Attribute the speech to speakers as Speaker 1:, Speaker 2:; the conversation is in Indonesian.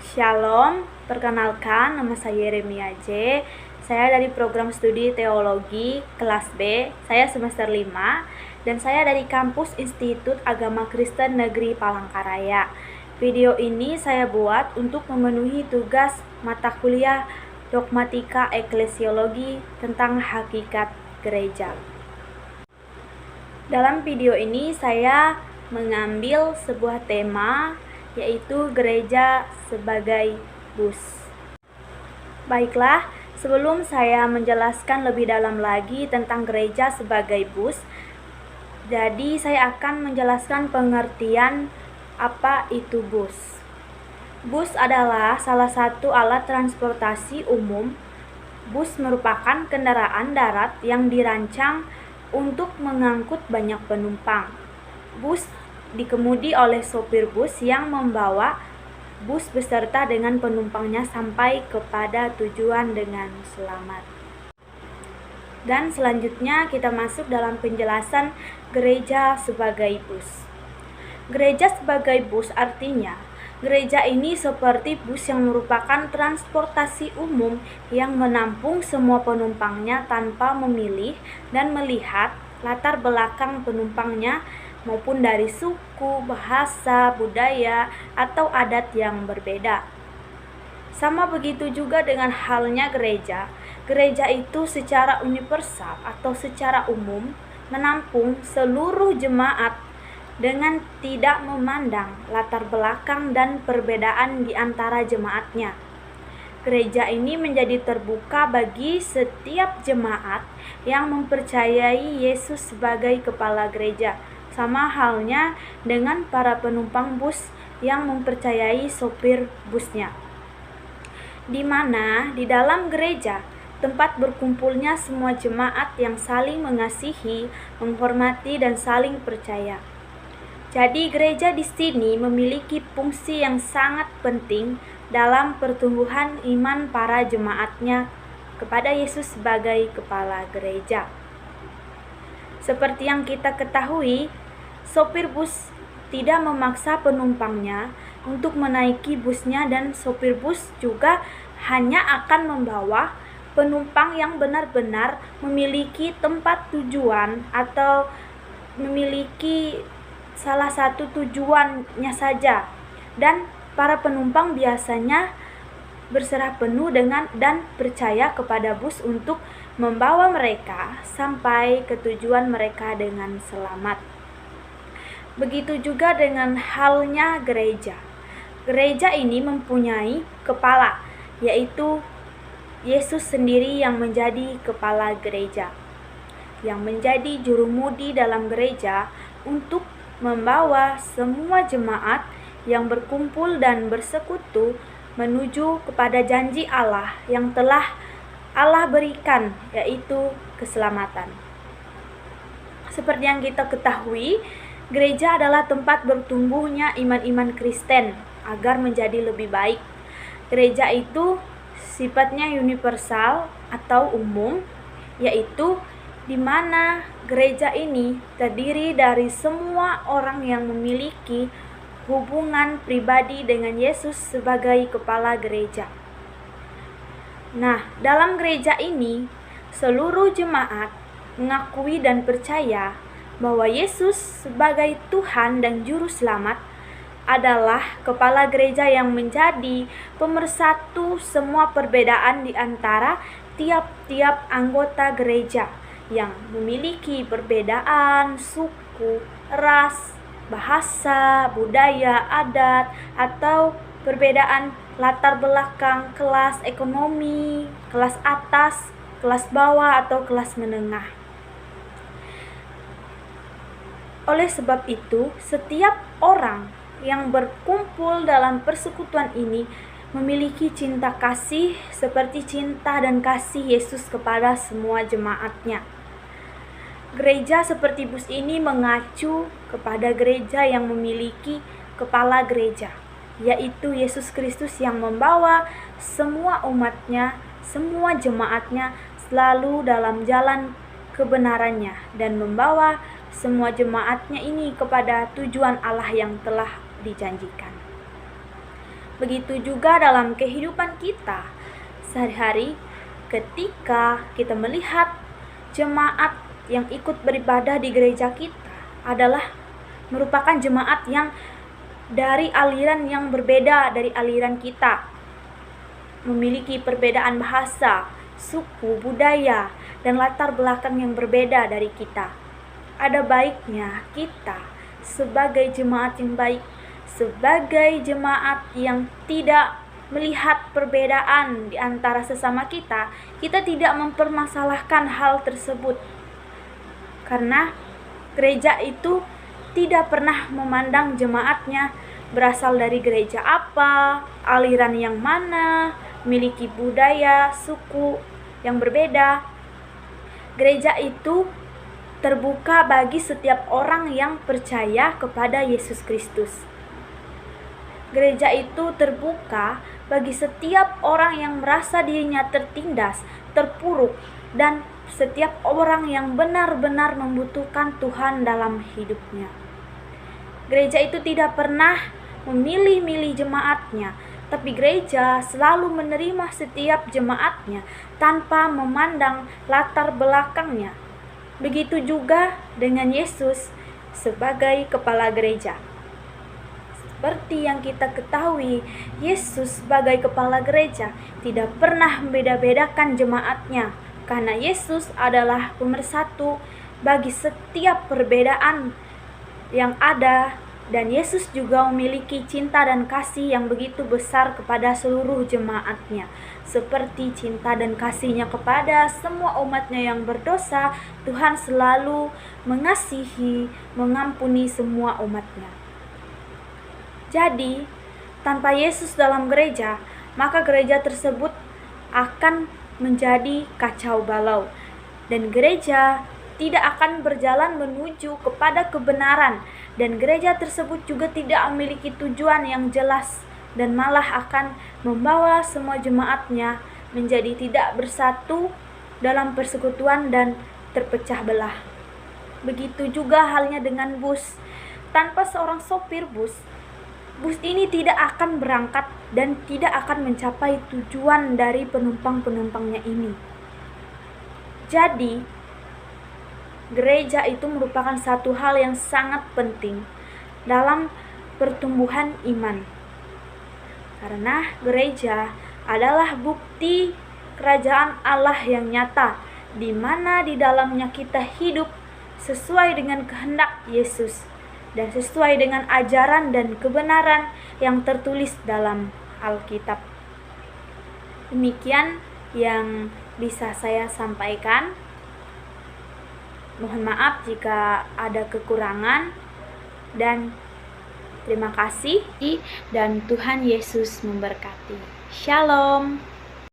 Speaker 1: Shalom, perkenalkan nama saya Yeremia J. Saya dari program studi teologi kelas B, saya semester 5, dan saya dari kampus Institut Agama Kristen Negeri Palangkaraya. Video ini saya buat untuk memenuhi tugas mata kuliah Dogmatika Eklesiologi tentang hakikat gereja. Dalam video ini saya mengambil sebuah tema, yaitu gereja sebagai bus. Baiklah, sebelum saya menjelaskan lebih dalam lagi tentang gereja sebagai bus, jadi saya akan menjelaskan pengertian apa itu bus. Bus adalah salah satu alat transportasi umum. Bus merupakan kendaraan darat yang dirancang untuk mengangkut banyak penumpang. Bus dikemudi oleh sopir bus yang membawa bus beserta dengan penumpangnya sampai kepada tujuan dengan selamat. Dan selanjutnya kita masuk dalam penjelasan gereja sebagai bus. Gereja sebagai bus artinya gereja ini seperti bus yang merupakan transportasi umum yang menampung semua penumpangnya tanpa memilih dan melihat latar belakang penumpangnya maupun dari suku, bahasa, budaya, atau adat yang berbeda. Sama begitu juga dengan halnya gereja. Gereja itu secara universal atau secara umum menampung seluruh jemaat dengan tidak memandang latar belakang dan perbedaan di antara jemaatnya. Gereja ini menjadi terbuka bagi setiap jemaat yang mempercayai Yesus sebagai kepala gereja, sama halnya dengan para penumpang bus yang mempercayai sopir busnya. Di mana di dalam gereja tempat berkumpulnya semua jemaat yang saling mengasihi, menghormati, dan saling percaya. Jadi gereja di sini memiliki fungsi yang sangat penting dalam pertumbuhan iman para jemaatnya kepada Yesus sebagai kepala gereja. Seperti yang kita ketahui, sopir bus tidak memaksa penumpangnya untuk menaiki busnya, dan sopir bus juga hanya akan membawa penumpang yang benar-benar memiliki tempat tujuan atau memiliki salah satu tujuannya saja, dan para penumpang biasanya berserah penuh dengan dan percaya kepada bus untuk membawa mereka sampai ke tujuan mereka dengan selamat. Begitu juga dengan halnya gereja. Gereja ini mempunyai kepala, yaitu Yesus sendiri yang menjadi kepala gereja, yang menjadi jurumudi dalam gereja untuk membawa semua jemaat yang berkumpul dan bersekutu menuju kepada janji Allah yang telah Allah berikan, yaitu keselamatan. Seperti yang kita ketahui, gereja adalah tempat bertumbuhnya iman-iman Kristen agar menjadi lebih baik. Gereja itu sifatnya universal atau umum, yaitu di mana gereja ini terdiri dari semua orang yang memiliki hubungan pribadi dengan Yesus sebagai kepala gereja. Nah, dalam gereja ini, seluruh jemaat mengakui dan percaya bahwa Yesus sebagai Tuhan dan Juru Selamat adalah kepala gereja yang menjadi pemersatu semua perbedaan di antara tiap-tiap anggota gereja yang memiliki perbedaan suku, ras, bahasa, budaya, adat, atau perbedaan latar belakang, kelas ekonomi, kelas atas, kelas bawah, atau kelas menengah. Oleh sebab itu, setiap orang yang berkumpul dalam persekutuan ini memiliki cinta kasih seperti cinta dan kasih Yesus kepada semua jemaatnya. Gereja seperti bus ini mengacu kepada gereja yang memiliki kepala gereja, yaitu Yesus Kristus yang membawa semua umatnya, semua jemaatnya selalu dalam jalan kebenarannya dan membawa semua jemaatnya ini kepada tujuan Allah yang telah dijanjikan. Begitu juga dalam kehidupan kita sehari-hari, ketika kita melihat jemaat yang ikut beribadah di gereja kita adalah merupakan jemaat yang dari aliran yang berbeda dari aliran kita, memiliki perbedaan bahasa, suku, budaya, dan latar belakang yang berbeda dari kita. Ada baiknya kita sebagai jemaat yang baik, sebagai jemaat yang tidak melihat perbedaan di antara sesama kita tidak mempermasalahkan hal tersebut. Karena gereja itu tidak pernah memandang jemaatnya berasal dari gereja apa, aliran yang mana, memiliki budaya, suku yang berbeda. Gereja itu terbuka bagi setiap orang yang percaya kepada Yesus Kristus. Gereja itu terbuka bagi setiap orang yang merasa dirinya tertindas, terpuruk, dan setiap orang yang benar-benar membutuhkan Tuhan dalam hidupnya. Gereja itu tidak pernah memilih-milih jemaatnya, tapi gereja selalu menerima setiap jemaatnya tanpa memandang latar belakangnya. Begitu juga dengan Yesus sebagai kepala gereja. Seperti yang kita ketahui, Yesus sebagai kepala gereja tidak pernah membeda-bedakan jemaatnya, karena Yesus adalah pemersatu bagi setiap perbedaan yang ada, dan Yesus juga memiliki cinta dan kasih yang begitu besar kepada seluruh jemaatnya. Seperti cinta dan kasih-Nya kepada semua umat-Nya yang berdosa, Tuhan selalu mengasihi, mengampuni semua umat-Nya. Jadi, tanpa Yesus dalam gereja, maka gereja tersebut akan menjadi kacau balau, dan gereja tidak akan berjalan menuju kepada kebenaran, dan gereja tersebut juga tidak memiliki tujuan yang jelas, dan malah akan membawa semua jemaatnya menjadi tidak bersatu dalam persekutuan dan terpecah belah. Begitu juga halnya dengan bus. Tanpa seorang sopir bus ini tidak akan berangkat dan tidak akan mencapai tujuan dari penumpang-penumpangnya ini. Jadi, gereja itu merupakan satu hal yang sangat penting dalam pertumbuhan iman. Karena gereja adalah bukti kerajaan Allah yang nyata, di mana di dalamnya kita hidup sesuai dengan kehendak Yesus dan sesuai dengan ajaran dan kebenaran yang tertulis dalam Alkitab. Demikian yang bisa saya sampaikan. Mohon maaf jika ada kekurangan, dan terima kasih, dan Tuhan Yesus memberkati. Shalom.